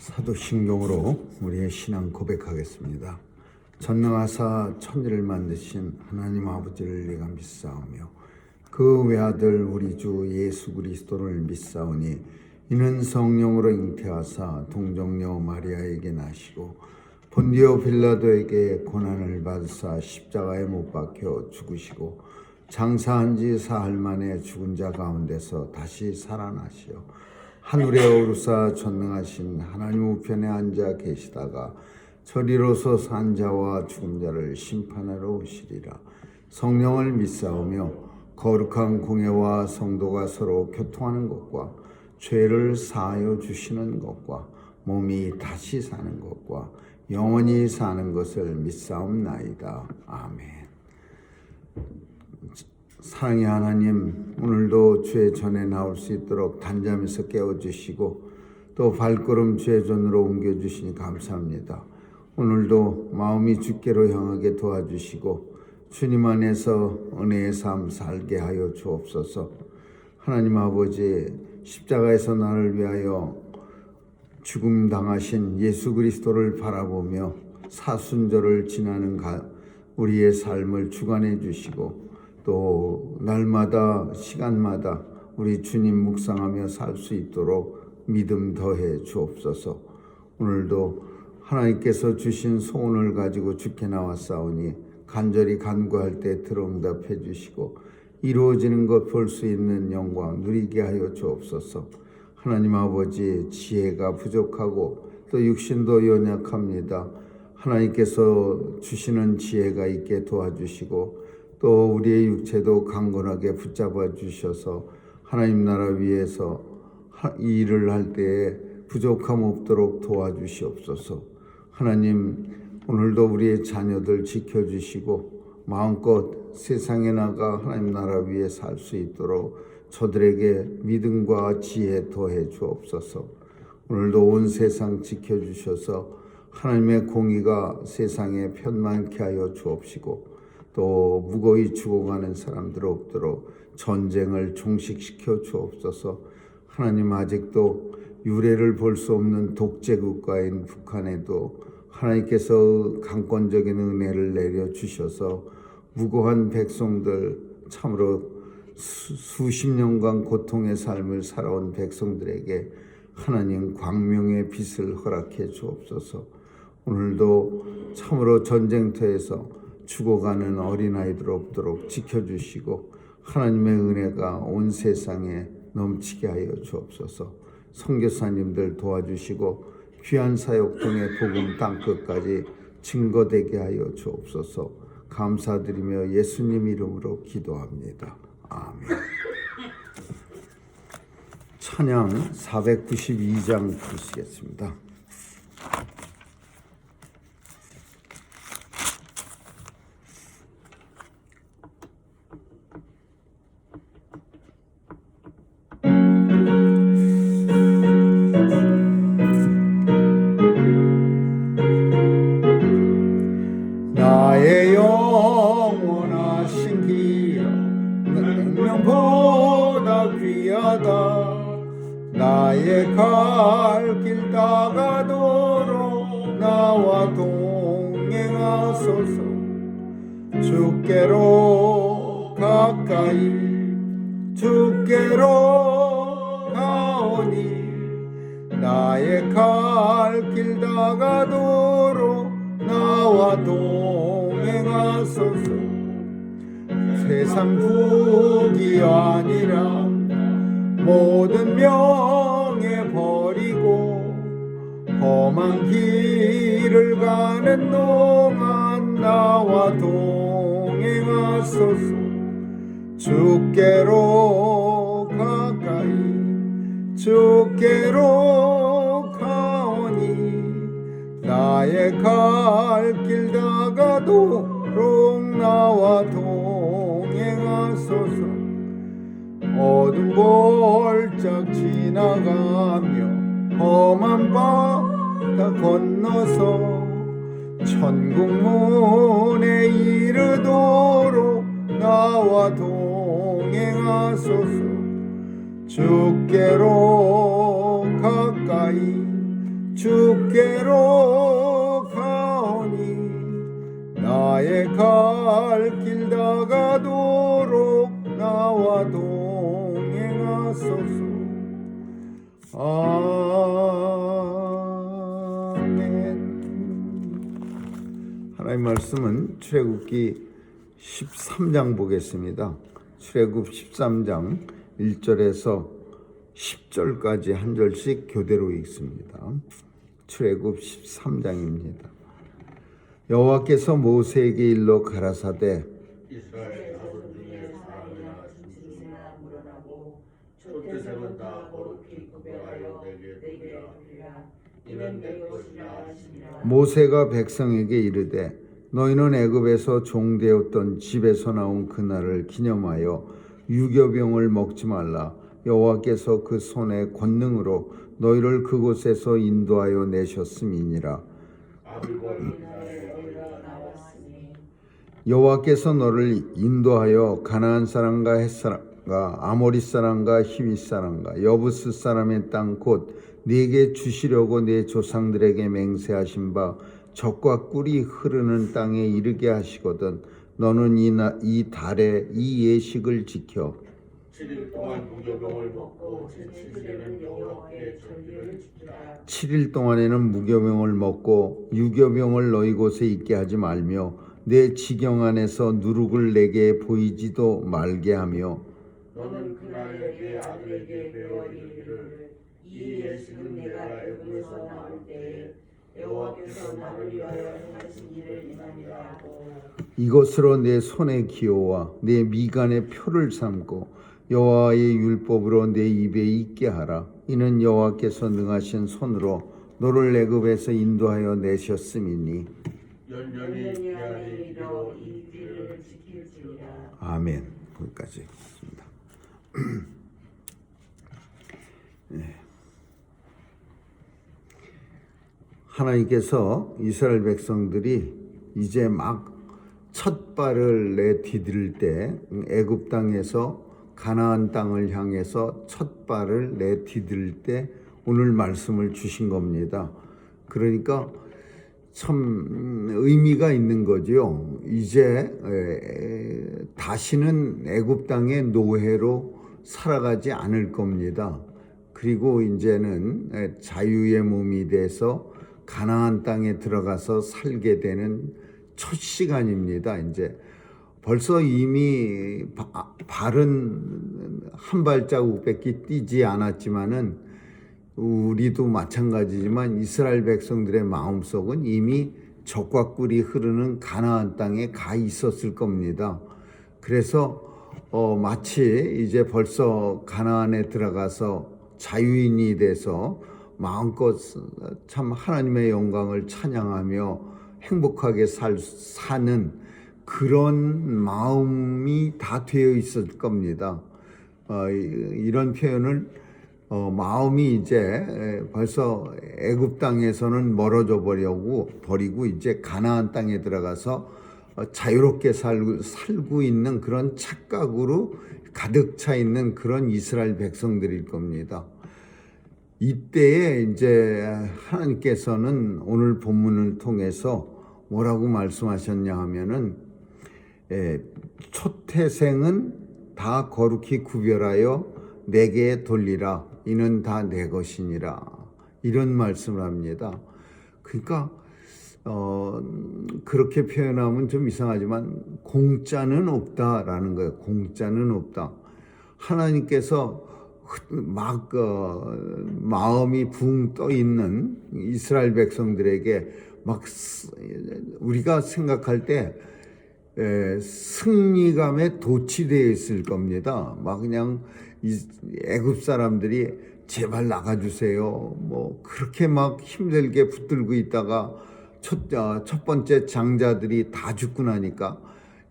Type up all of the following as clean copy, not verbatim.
사도신경으로 우리의 신앙 고백하겠습니다. 전능하사 천지를 만드신 하나님 아버지를 내가 믿사오며 그 외아들 우리 주 예수 그리스도를 믿사오니 이는 성령으로 잉태하사 동정녀 마리아에게 나시고 본디오 빌라도에게 고난을 받으사 십자가에 못 박혀 죽으시고 장사한 지 사흘 만에 죽은 자 가운데서 다시 살아나시어 하늘에 오르사 전능하신 하나님 우편에 앉아 계시다가 저리로서 산 자와 죽은 자를 심판하러 오시리라. 성령을 믿사오며 거룩한 공예와 성도가 서로 교통하는 것과 죄를 사하여 주시는 것과 몸이 다시 사는 것과 영원히 사는 것을 믿사옵나이다. 아멘. 사랑의 하나님, 오늘도 주의 전에 나올 수 있도록 단잠에서 깨워주시고 또 발걸음 주의 전으로 옮겨주시니 감사합니다. 오늘도 마음이 주께로 향하게 도와주시고 주님 안에서 은혜의 삶 살게 하여 주옵소서. 하나님 아버지, 십자가에서 나를 위하여 죽음 당하신 예수 그리스도를 바라보며 사순절을 지나는 우리의 삶을 주관해 주시고 또 날마다 시간마다 우리 주님 묵상하며 살 수 있도록 믿음 더해 주옵소서. 오늘도 하나님께서 주신 소원을 가지고 주께 나왔사오니 간절히 간구할 때 들어응답해 주시고 이루어지는 것 볼 수 있는 영광 누리게 하여 주옵소서. 하나님 아버지, 지혜가 부족하고 또 육신도 연약합니다. 하나님께서 주시는 지혜가 있게 도와주시고 또 우리의 육체도 강건하게 붙잡아 주셔서 하나님 나라 위에서 이 일을 할 때에 부족함 없도록 도와주시옵소서. 하나님, 오늘도 우리의 자녀들 지켜주시고 마음껏 세상에 나가 하나님 나라 위에 살 수 있도록 저들에게 믿음과 지혜 더해 주옵소서. 오늘도 온 세상 지켜주셔서 하나님의 공의가 세상에 편만케 하여 주옵시고 또 무거이 죽어가는 사람들 없도록 전쟁을 종식시켜 주옵소서. 하나님, 아직도 유례를 볼 수 없는 독재 국가인 북한에도 하나님께서 강권적인 은혜를 내려 주셔서 무고한 백성들, 참으로 수십 년간 고통의 삶을 살아온 백성들에게 하나님 광명의 빛을 허락해 주옵소서. 오늘도 참으로 전쟁터에서 죽어가는 어린아이들 없도록 지켜주시고 하나님의 은혜가 온 세상에 넘치게 하여 주옵소서. 선교사님들 도와주시고 귀한 사역 통해 복음 땅끝까지 증거되게 하여 주옵소서. 감사드리며 예수님 이름으로 기도합니다. 아멘. 찬양 492장 부르시겠습니다. 나의 영원하신 기여 생명보다 귀하다. 나의 갈 길 다가도록 나와 동행하소서. 주께로 가까이 주께로 가오니 나의 갈 길 다가도록 나와 동행하소서. 세상 부귀 아니라 모든 명예 버리고 험한 길을 가는 동안 나와 동행하소서. 주께로 가까이 주께로 가오니 나의 갈 길 다가도록 나와 동행하소서. 어둠 볼짝 지나가며 험한 바다 건너서 천국 문에 이르도록 나와 동행하소서. 주께로 가까이 주께로 가오니 나의 갈 길 다가도록 나와 동행하소서. 아멘. 하나님 말씀은 출애굽기 13장 보겠습니다. 출애굽 13장 1절에서 10절까지 한 절씩 교대로 읽습니다. 출애굽 13장입니다. 여호와께서 모세에게 일러 가라사대 이스라엘 자손 중에 사람이나 짐승이나 물어나고 촛대새는 다 거룩히 구별하여 내게 드리라. 이는 내 것이라 하시니라. 모세가 백성에게 이르되 너희는 애굽에서 종되었던 집에서 나온 그날을 기념하여 유교병을 먹지 말라. 여호와께서 그 손의 권능으로 너희를 그곳에서 인도하여 내셨음이니라. 여호와께서 너를 인도하여 가나안 사람과 헷 사람과 아모리 사람과 히윗 사람과 여부스 사람의 땅 곧 네게 주시려고 네 조상들에게 맹세하신 바 젖과 꿀이 흐르는 땅에 이르게 하시거든 너는 이 달에 이 예식을 지켜 7일 동안 무교병을 먹고 제7일에는 여호와께 절기를 지키라. 7일 동안에는 무교병을 먹고 유교병을 너희 곳에 있게 하지 말며 내 지경 안에서 누룩을 내게 보이지도 말게 하며 너는 그날에 네 아들에게 배워 이르기를 이 예식은 내가 애굽에서 나올 때에 여호와께서 나를 위하여 행하신 일을 인하니라 하고 이것으로 내 손의 기호와 내 미간의 표를 삼고 여호와의 율법으로 내 입에 있게 하라. 이는 여호와께서 능하신 손으로 너를 애굽에서 인도하여 내셨음이니 연년이 기한에 이르러 이 일을 지킬지니라. 아멘. 거기까지 있습니다. 네. 하나님께서 이스라엘 백성들이 이제 막 첫 발을 내디딜 때 애굽 땅에서 가나안 땅을 향해서 첫 발을 내디딜 때 오늘 말씀을 주신 겁니다. 그러니까 참 의미가 있는 거죠. 이제 다시는 애굽 땅의 노예로 살아가지 않을 겁니다. 그리고 이제는 자유의 몸이 돼서 가나안 땅에 들어가서 살게 되는 첫 시간입니다. 이제 벌써 이미 발은 한 발자국밖에 뛰지 않았지만은 우리도 마찬가지지만 이스라엘 백성들의 마음속은 이미 젖과 꿀이 흐르는 가나안 땅에 가 있었을 겁니다. 그래서 마치 이제 벌써 가나안에 들어가서 자유인이 돼서 마음껏 참 하나님의 영광을 찬양하며 행복하게 사는 그런 마음이 다 되어 있을 겁니다. 이런 표현을 마음이 이제 벌써 애굽 땅에서는 멀어져 버리고 이제 가나안 땅에 들어가서 자유롭게 살고 있는 그런 착각으로 가득 차 있는 그런 이스라엘 백성들일 겁니다. 이때에 이제 하나님께서는 오늘 본문을 통해서 뭐라고 말씀하셨냐 하면은 초태생은 다 거룩히 구별하여 내게 돌리라. 이는 다 내 것이니라. 이런 말씀을 합니다. 그러니까 그렇게 표현하면 좀 이상하지만 공짜는 없다라는 거예요. 공짜는 없다. 하나님께서 막 마음이 붕 떠 있는 이스라엘 백성들에게 막 우리가 생각할 때 승리감에 도취되어 있을 겁니다. 막 그냥 애굽 사람들이 제발 나가주세요. 뭐 그렇게 막 힘들게 붙들고 있다가 첫 번째 장자들이 다 죽고 나니까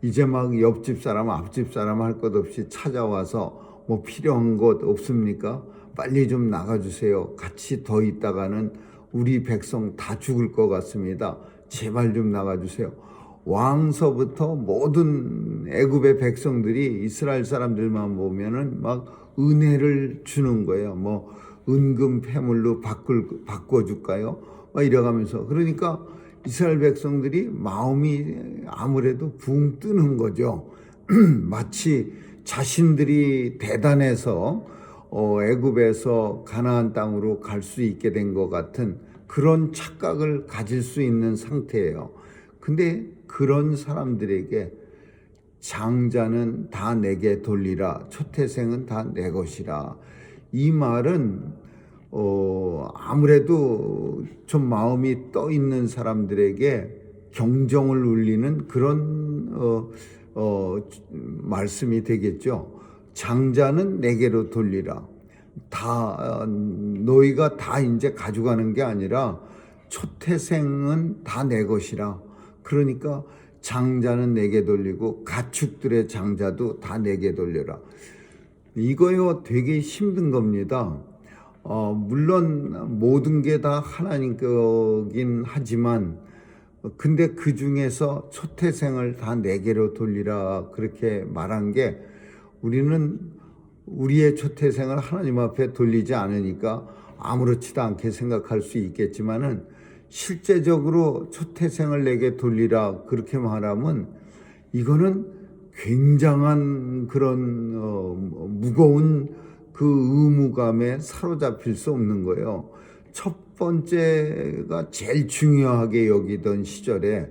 이제 막 옆집 사람 앞집 사람 할 것 없이 찾아와서 뭐 필요한 것 없습니까? 빨리 좀 나가주세요. 같이 더 있다가는 우리 백성 다 죽을 것 같습니다. 제발 좀 나가주세요. 왕서부터 모든 애굽의 백성들이 이스라엘 사람들만 보면은 막 은혜를 주는 거예요. 뭐 은금 폐물로 바꿔줄까요? 막 이래가면서 그러니까 이스라엘 백성들이 마음이 아무래도 붕 뜨는 거죠. 마치 자신들이 대단해서 애굽에서 가나안 땅으로 갈 수 있게 된 것 같은 그런 착각을 가질 수 있는 상태예요. 근데 그런 사람들에게 장자는 다 내게 돌리라, 초태생은 다 내 것이라. 이 말은 아무래도 좀 마음이 떠 있는 사람들에게 경종을 울리는 그런 말씀이 되겠죠. 장자는 내게로 돌리라. 다 너희가 다 이제 가져가는 게 아니라 초태생은 다 내 것이라. 그러니까 장자는 내게 돌리고 가축들의 장자도 다 내게 돌려라. 이거요 되게 힘든 겁니다. 물론 모든 게 다 하나님 거긴 하지만 근데 그 중에서 초태생을 다 내게로 돌리라 그렇게 말한 게 우리는 우리의 초태생을 하나님 앞에 돌리지 않으니까 아무렇지도 않게 생각할 수 있겠지만은 실제적으로 초태생을 내게 돌리라 그렇게 말하면 이거는 굉장한 그런 무거운 그 의무감에 사로잡힐 수 없는 거예요. 첫 번째가 제일 중요하게 여기던 시절에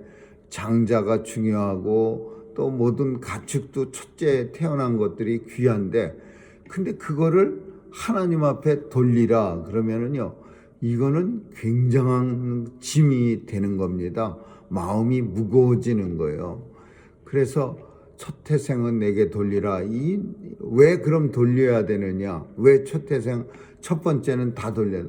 장자가 중요하고 또 모든 가축도 첫째 태어난 것들이 귀한데 근데 그거를 하나님 앞에 돌리라 그러면은요 이거는 굉장한 짐이 되는 겁니다. 마음이 무거워지는 거예요. 그래서 초태생은 내게 돌리라. 왜 그럼 돌려야 되느냐? 왜 초태생 첫 번째는 다 돌려야?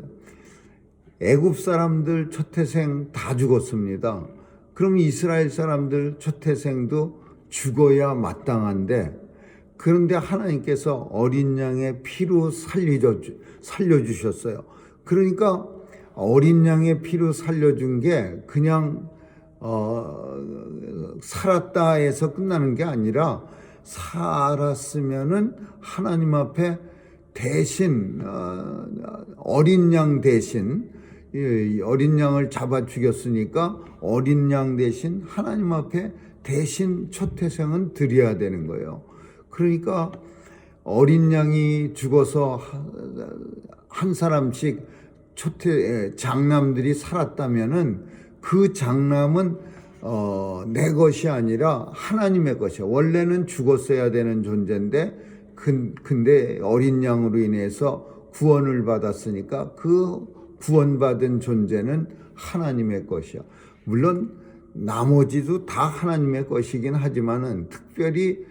애굽 사람들 초태생 다 죽었습니다. 그럼 이스라엘 사람들 초태생도 죽어야 마땅한데 그런데 하나님께서 어린 양의 피로 살려주셨어요. 그러니까 어린 양의 피로 살려준 게 그냥 살았다 해서 끝나는 게 아니라 살았으면은 하나님 앞에 대신 어린 양 대신 어린 양을 잡아 죽였으니까 어린 양 대신 하나님 앞에 대신 초태생은 드려야 되는 거예요. 그러니까 어린 양이 죽어서 한 사람씩 장남들이 살았다면은 그 장남은 내 것이 아니라 하나님의 것이야. 원래는 죽었어야 되는 존재인데 근데 어린 양으로 인해서 구원을 받았으니까 그 구원받은 존재는 하나님의 것이야. 물론 나머지도 다 하나님의 것이긴 하지만은 특별히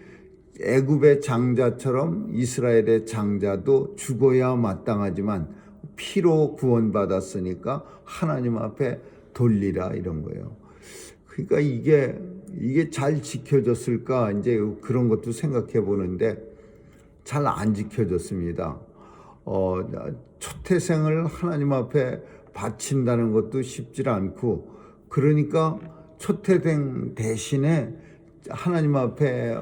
애굽의 장자처럼 이스라엘의 장자도 죽어야 마땅하지만 피로 구원받았으니까 하나님 앞에 돌리라 이런 거예요. 그러니까 이게 잘 지켜졌을까 이제 그런 것도 생각해 보는데 잘 안 지켜졌습니다. 초태생을 하나님 앞에 바친다는 것도 쉽지 않고 그러니까 초태생 대신에 하나님 앞에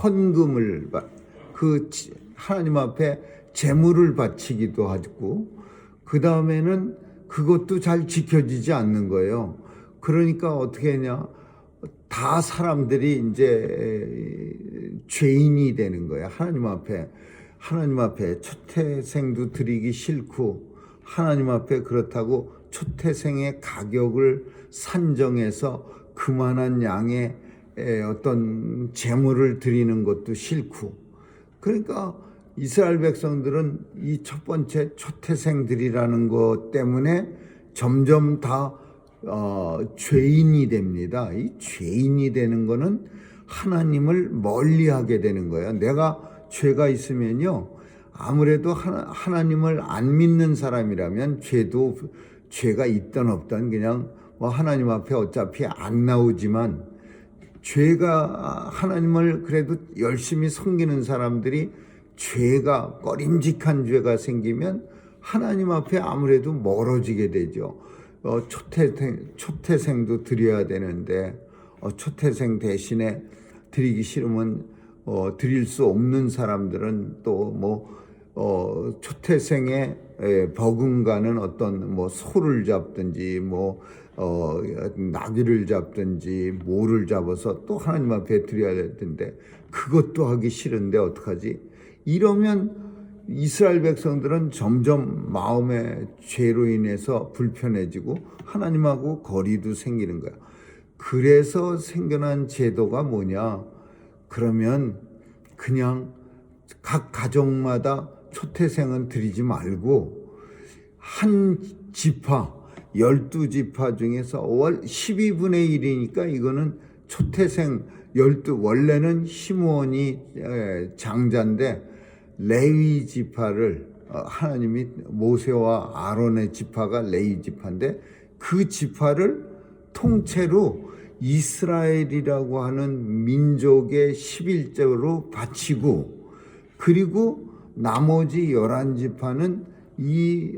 헌금을 하나님 앞에 제물을 바치기도 하고 그 다음에는 그것도 잘 지켜지지 않는 거예요. 그러니까 어떻게 하냐? 다 사람들이 이제 죄인이 되는 거예요. 하나님 앞에 초태생도 드리기 싫고 하나님 앞에 그렇다고 초태생의 가격을 산정해서 그만한 양의 어떤 제물을 드리는 것도 싫고 그러니까 이스라엘 백성들은 이 첫 번째 초태생들이라는 것 때문에 점점 다 죄인이 됩니다. 이 죄인이 되는 거는 하나님을 멀리하게 되는 거예요. 내가 죄가 있으면요 아무래도 하나님을 안 믿는 사람이라면 죄가 있든 없든 그냥 뭐 하나님 앞에 어차피 안 나오지만 죄가 하나님을 그래도 열심히 섬기는 사람들이 죄가 꺼림직한 죄가 생기면 하나님 앞에 아무래도 멀어지게 되죠. 초태생도 드려야 되는데 초태생 대신에 드리기 싫으면 드릴 수 없는 사람들은 또 뭐 초태생에 버금가는 어떤 뭐 소를 잡든지 뭐 나귀를 잡든지 모를 잡아서 또 하나님 앞에 드려야 될 텐데 그것도 하기 싫은데 어떡하지? 이러면 이스라엘 백성들은 점점 마음의 죄로 인해서 불편해지고 하나님하고 거리도 생기는 거야. 그래서 생겨난 제도가 뭐냐? 그러면 그냥 각 가정마다 초태생은 드리지 말고 한 지파 12지파 중에서 월 12분의 1이니까 이거는 초태생 12 원래는 시므온이 장자인데 레위 지파를 하나님이 모세와 아론의 지파가 레위 지파인데 그 지파를 통째로 이스라엘이라고 하는 민족의 11조로 바치고 그리고 나머지 11지파는 이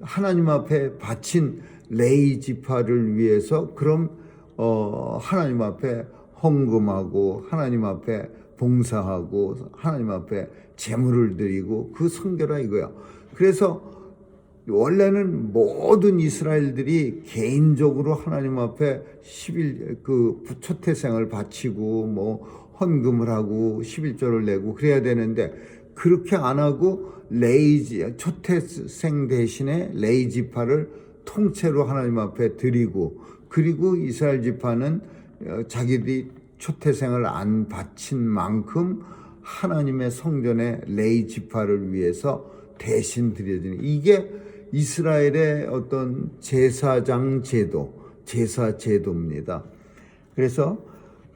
하나님 앞에 바친 레위 지파를 위해서 그럼 하나님 앞에 헌금하고 하나님 앞에 봉사하고 하나님 앞에 제물을 드리고 그 선교라 이거야. 그래서 원래는 모든 이스라엘들이 개인적으로 하나님 앞에 10일 그 초태생을 바치고 뭐 헌금을 하고 11조를 내고 그래야 되는데 그렇게 안 하고 초태생 대신에 레위 지파를 통째로 하나님 앞에 드리고 그리고 이스라엘 지파는 자기들이 초태생을 안 바친 만큼 하나님의 성전에 레위 지파를 위해서 대신 드려지는 이게 이스라엘의 어떤 제사장 제도, 제사 제도입니다. 그래서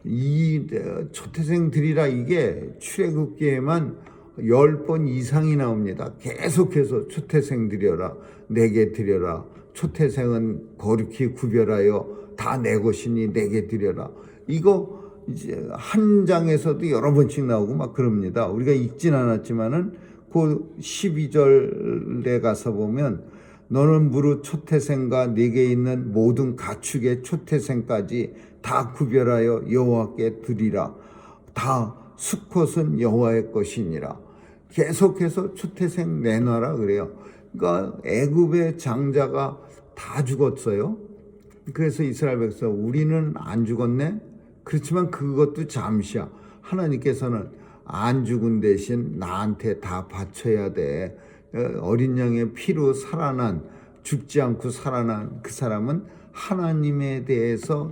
이 초태생 드리라 이게 출애굽기에만 10번 이상이 나옵니다. 계속해서 초태생 드려라, 내게 드려라. 초태생은 거룩히 구별하여 다 내 것이니 내게 드려라. 이거 이제 한 장에서도 여러 번씩 나오고 막 그럽니다. 우리가 읽진 않았지만은 그 12절에 가서 보면 너는 무릇 초태생과 네게 있는 모든 가축의 초태생까지 다 구별하여 여호와께 드리라. 다 수컷은 여호와의 것이니라. 계속해서 초태생 내놔라 그래요. 그러니까 애굽의 장자가 다 죽었어요. 그래서 이스라엘 백성 우리는 안 죽었네? 그렇지만 그것도 잠시야. 하나님께서는 안 죽은 대신 나한테 다 바쳐야 돼. 어린 양의 피로 살아난 죽지 않고 살아난 그 사람은 하나님에 대해서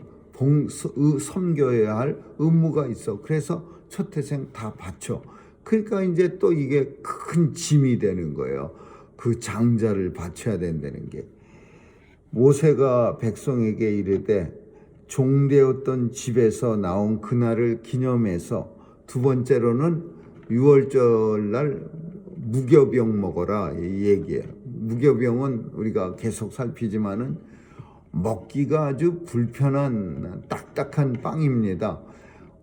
섬겨야 할 의무가 있어. 그래서 초태생 다 바쳐. 그러니까 이제 또 이게 큰 짐이 되는 거예요. 그 장자를 바쳐야 된다는 게. 모세가 백성에게 이르되 종되었던 집에서 나온 그날을 기념해서 두 번째로는 6월절 날 무교병 먹어라 이 얘기예요. 무교병은 우리가 계속 살피지만은 먹기가 아주 불편한 딱딱한 빵입니다.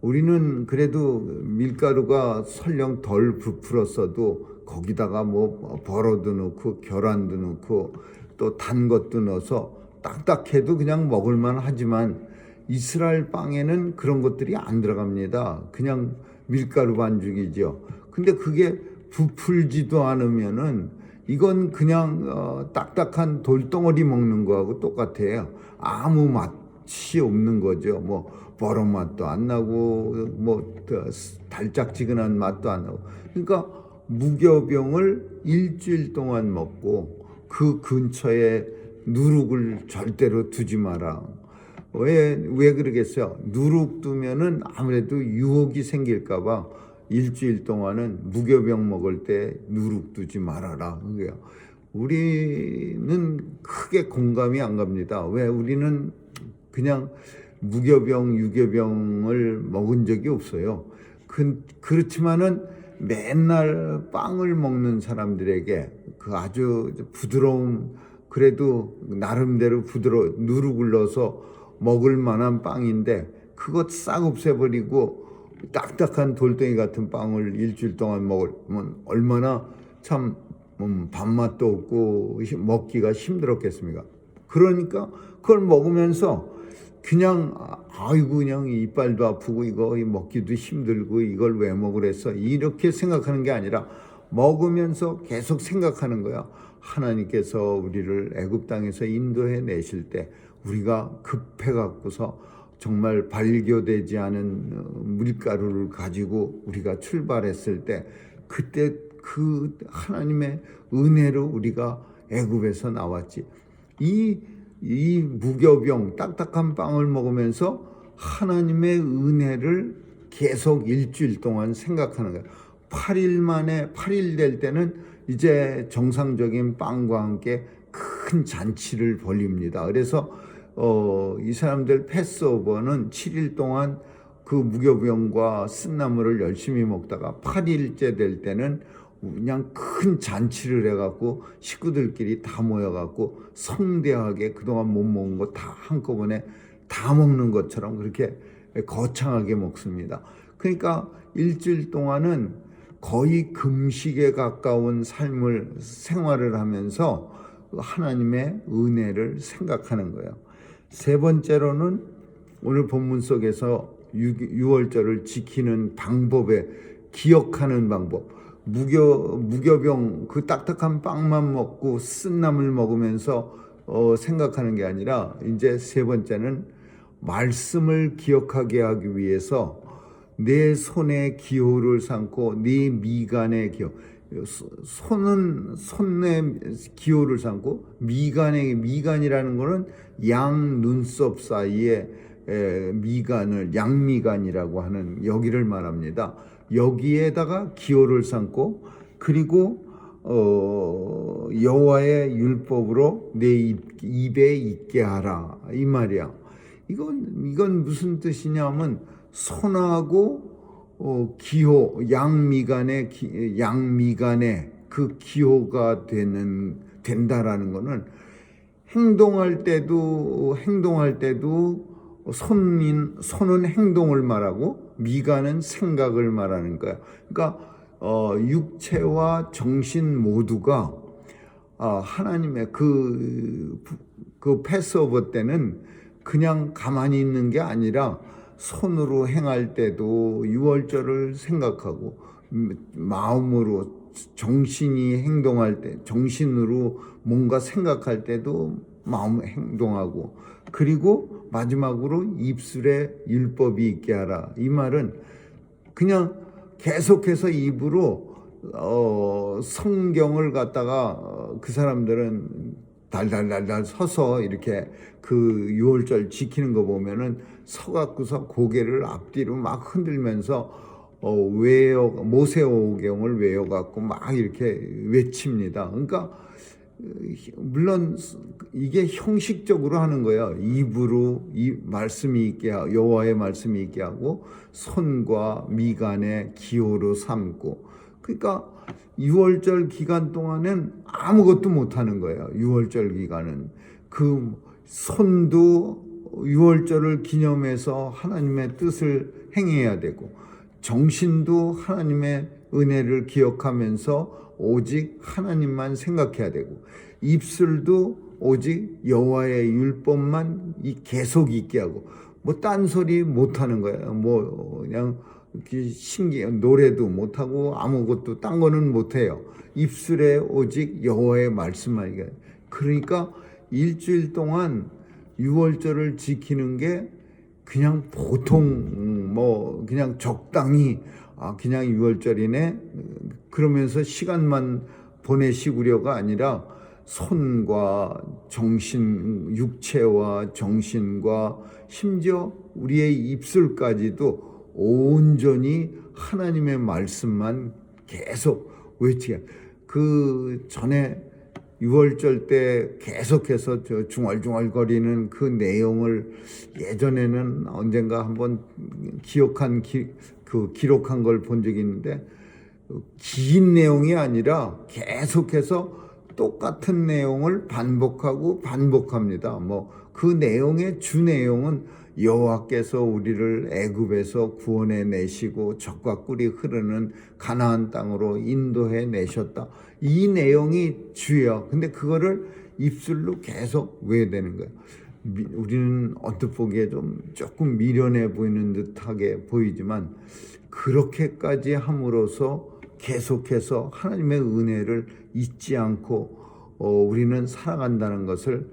우리는 그래도 밀가루가 설령 덜 부풀었어도 거기다가 뭐 버러도 넣고 계란도 넣고 또 단 것도 넣어서 딱딱해도 그냥 먹을만 하지만 이스라엘 빵에는 그런 것들이 안 들어갑니다. 그냥 밀가루 반죽이죠. 근데 그게 부풀지도 않으면은 이건 그냥 딱딱한 돌덩어리 먹는 거하고 똑같아요. 아무 맛이 없는 거죠. 뭐 버러 맛도 안 나고 뭐 달짝지근한 맛도 안 나고. 그러니까 무교병을 일주일 동안 먹고 그 근처에 누룩을 절대로 두지 마라. 왜 그러겠어요? 누룩 두면은 아무래도 유혹이 생길까봐 일주일 동안은 무교병 먹을 때 누룩 두지 말아라. 그게요. 우리는 크게 공감이 안 갑니다. 왜? 우리는 그냥 무교병, 유교병을 먹은 적이 없어요. 그렇지만은 맨날 빵을 먹는 사람들에게 그 아주 부드러운 그래도 나름대로 누룩을 넣어서 먹을 만한 빵인데 그것 싹 없애버리고 딱딱한 돌덩이 같은 빵을 일주일 동안 먹으면 얼마나 참 밥맛도 없고 먹기가 힘들었겠습니까? 그러니까 그걸 먹으면서 그냥 아이고 그냥 이빨도 아프고 이거 먹기도 힘들고 이걸 왜 먹으랬어 이렇게 생각하는 게 아니라 먹으면서 계속 생각하는 거야. 하나님께서 우리를 애굽 땅에서 인도해 내실 때 우리가 급해 갖고서 정말 발교되지 않은 밀가루를 가지고 우리가 출발했을 때 그때 그 하나님의 은혜로 우리가 애굽에서 나왔지. 이 무교병 딱딱한 빵을 먹으면서 하나님의 은혜를 계속 일주일 동안 생각하는 거예요. 8일 만에 8일 될 때는 이제 정상적인 빵과 함께 큰 잔치를 벌립니다. 그래서 이 사람들 패스오버는 7일 동안 그 무교병과 쓴나물을 열심히 먹다가 8일째 될 때는 그냥 큰 잔치를 해갖고 식구들끼리 다 모여갖고 성대하게 그동안 못 먹은 거 다 한꺼번에 다 먹는 것처럼 그렇게 거창하게 먹습니다. 그러니까 일주일 동안은 거의 금식에 가까운 생활을 하면서 하나님의 은혜를 생각하는 거예요. 세 번째로는 오늘 본문 속에서 유월절을 지키는 방법에 기억하는 방법. 무교병 그 딱딱한 빵만 먹고 쓴나물 먹으면서 생각하는 게 아니라 이제 세 번째는 말씀을 기억하게 하기 위해서 내 손에 기호를 삼고 네 미간에 기호. 손에 기호를 삼고 미간이라는 거는 양 눈썹 사이에 미간을 양미간이라고 하는 여기를 말합니다. 여기에다가 기호를 삼고 그리고 여호와의 율법으로 내 입에 있게 하라 이 말이야. 이건 무슨 뜻이냐면 손하고 기호 양미간에 그 기호가 된다라는 거는 행동할 때도 손은 행동을 말하고 미간은 생각을 말하는 거야. 그러니까 육체와 정신 모두가 하나님의 그 패스오버 때는 그냥 가만히 있는 게 아니라 손으로 행할 때도 유월절을 생각하고 마음으로 정신이 행동할 때 정신으로 뭔가 생각할 때도 마음 행동하고 그리고 마지막으로 입술에 율법이 있게 하라. 이 말은 그냥 계속해서 입으로 성경을 갖다가 그 사람들은 달달달달 서서 이렇게 그 유월절 지키는 거 보면은 서갖고서 고개를 앞뒤로 막 흔들면서 모세오경을 외워갖고 막 이렇게 외칩니다. 그러니까 물론 이게 형식적으로 하는 거예요. 입으로 이 말씀이 있게 하고 여호와의 말씀이 있게 하고 손과 미간에 기호로 삼고. 그러니까 유월절 기간 동안은 아무것도 못 하는 거예요. 유월절 기간은 그 손도 유월절을 기념해서 하나님의 뜻을 행해야 되고 정신도 하나님의 은혜를 기억하면서 오직 하나님만 생각해야 되고 입술도 오직 여호와의 율법만 계속 있게 하고 뭐 딴소리 못 하는 거예요. 뭐 그냥 노래도 못 하고 아무것도 딴 거는 못 해요. 입술에 오직 여호와의 말씀만. 그러니까 일주일 동안 유월절을 지키는 게 그냥 보통 뭐 그냥 적당히 그냥 유월절이네 그러면서 시간만 보내시구려가 아니라 손과 정신, 육체와 정신과 심지어 우리의 입술까지도 온전히 하나님의 말씀만 계속 외치게. 그 전에 유월절 때 계속해서 중얼중얼거리는 그 내용을 예전에는 언젠가 한번 기록한 걸 본 적이 있는데 긴 내용이 아니라 계속해서 똑같은 내용을 반복합니다. 뭐 그 내용의 주 내용은 여호와께서 우리를 애굽에서 구원해 내시고 젖과 꿀이 흐르는 가나안 땅으로 인도해 내셨다. 이 내용이 주예요. 근데 그거를 입술로 계속 외워야 되는 거예요. 우리는 언뜻 보기에 조금 미련해 보이는 듯하게 보이지만 그렇게까지 함으로써 계속해서 하나님의 은혜를 잊지 않고 우리는 살아간다는 것을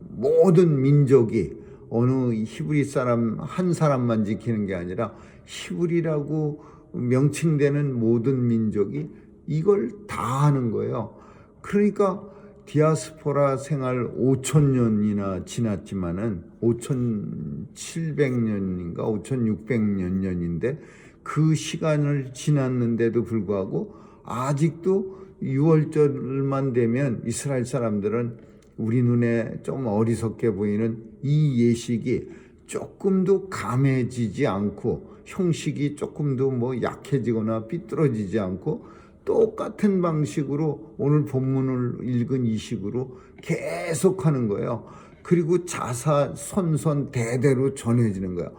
모든 민족이 어느 히브리 사람 한 사람만 지키는 게 아니라 히브리라고 명칭되는 모든 민족이 이걸 다 하는 거예요. 그러니까 디아스포라 생활 5,000년이나 지났지만은 5,700년인가 5,600몇 년인데 그 시간을 지났는데도 불구하고 아직도 6월절만 되면 이스라엘 사람들은 우리 눈에 좀 어리석게 보이는 이 예식이 조금도 감해지지 않고 형식이 조금도 뭐 약해지거나 삐뚤어지지 않고 똑같은 방식으로 오늘 본문을 읽은 이 식으로 계속하는 거예요. 그리고 자사 선선 대대로 전해지는 거예요.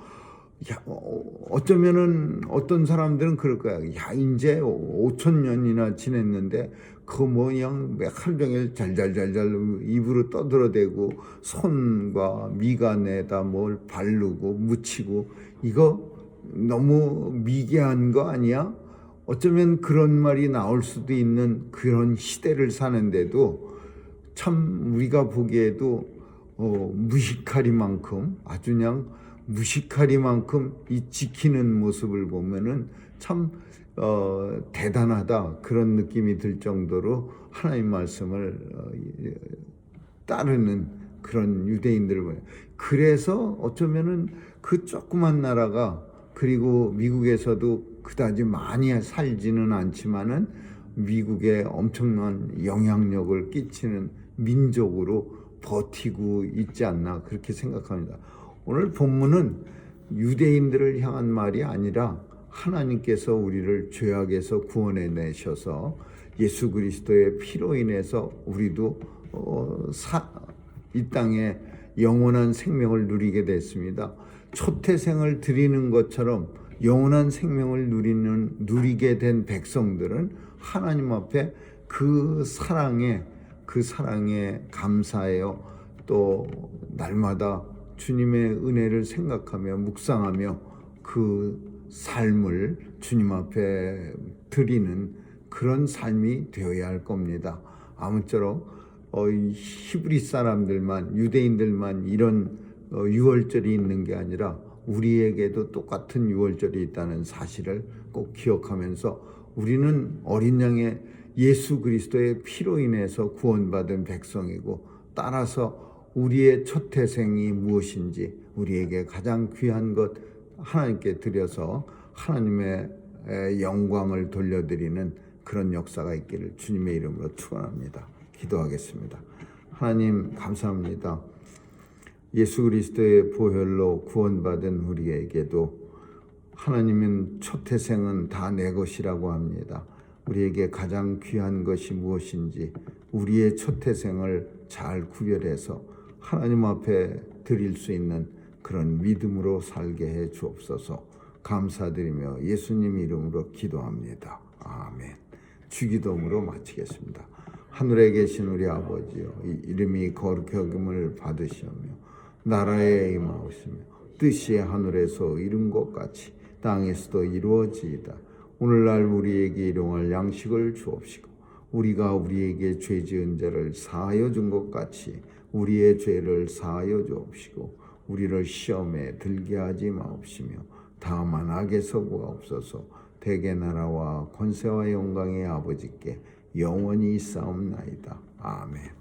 어쩌면은 어떤 사람들은 그럴 거야. 이제 5,000년이나 지냈는데 그 그냥 하루 종일 잘잘잘잘 입으로 떠들어대고 손과 미간에다 뭘 바르고 묻히고 이거 너무 미개한 거 아니야? 어쩌면 그런 말이 나올 수도 있는 그런 시대를 사는데도 참 우리가 보기에도 무식하리만큼 아주 그냥 무식하리만큼 이 지키는 모습을 보면은 참 대단하다 그런 느낌이 들 정도로 하나님 말씀을 따르는 그런 유대인들을 보여요. 그래서 어쩌면은 그 조그만 나라가 그리고 미국에서도 그다지 많이 살지는 않지만은 미국에 엄청난 영향력을 끼치는 민족으로 버티고 있지 않나 그렇게 생각합니다. 오늘 본문은 유대인들을 향한 말이 아니라 하나님께서 우리를 죄악에서 구원해 내셔서 예수 그리스도의 피로 인해서 우리도 이 땅에 영원한 생명을 누리게 됐습니다. 초태생을 드리는 것처럼 영원한 생명을 누리게 된 백성들은 하나님 앞에 그 사랑에 감사해요. 또 날마다 주님의 은혜를 생각하며 묵상하며 그 삶을 주님 앞에 드리는 그런 삶이 되어야 할 겁니다. 아무쪼록 히브리 사람들만 유대인들만 이런 유월절이 있는 게 아니라 우리에게도 똑같은 유월절이 있다는 사실을 꼭 기억하면서 우리는 어린 양의 예수 그리스도의 피로 인해서 구원받은 백성이고 따라서 우리의 첫 태생이 무엇인지 우리에게 가장 귀한 것 하나님께 드려서 하나님의 영광을 돌려드리는 그런 역사가 있기를 주님의 이름으로 축원합니다. 기도하겠습니다. 하나님 감사합니다. 예수 그리스도의 보혈로 구원받은 우리에게도 하나님은 첫 태생은 다 내 것이라고 합니다. 우리에게 가장 귀한 것이 무엇인지 우리의 첫 태생을 잘 구별해서 하나님 앞에 드릴 수 있는 그런 믿음으로 살게 해 주옵소서. 감사드리며 예수님 이름으로 기도합니다. 아멘. 주기도문으로 마치겠습니다. 하늘에 계신 우리 아버지여, 이름이 거룩히 여김을 받으시오며 나라에 임하옵시며 뜻이 하늘에서 이룬 것 같이 땅에서도 이루어지이다. 오늘날 우리에게 일용할 양식을 주옵시고 우리가 우리에게 죄 지은 자를 사하여 준 것 같이 우리의 죄를 사하여 주옵시고 우리를 시험에 들게 하지 마옵시며 다만 악에서 구하옵소서. 대개 나라와 권세와 영광의 아버지께 영원히 있사옵나이다. 아멘.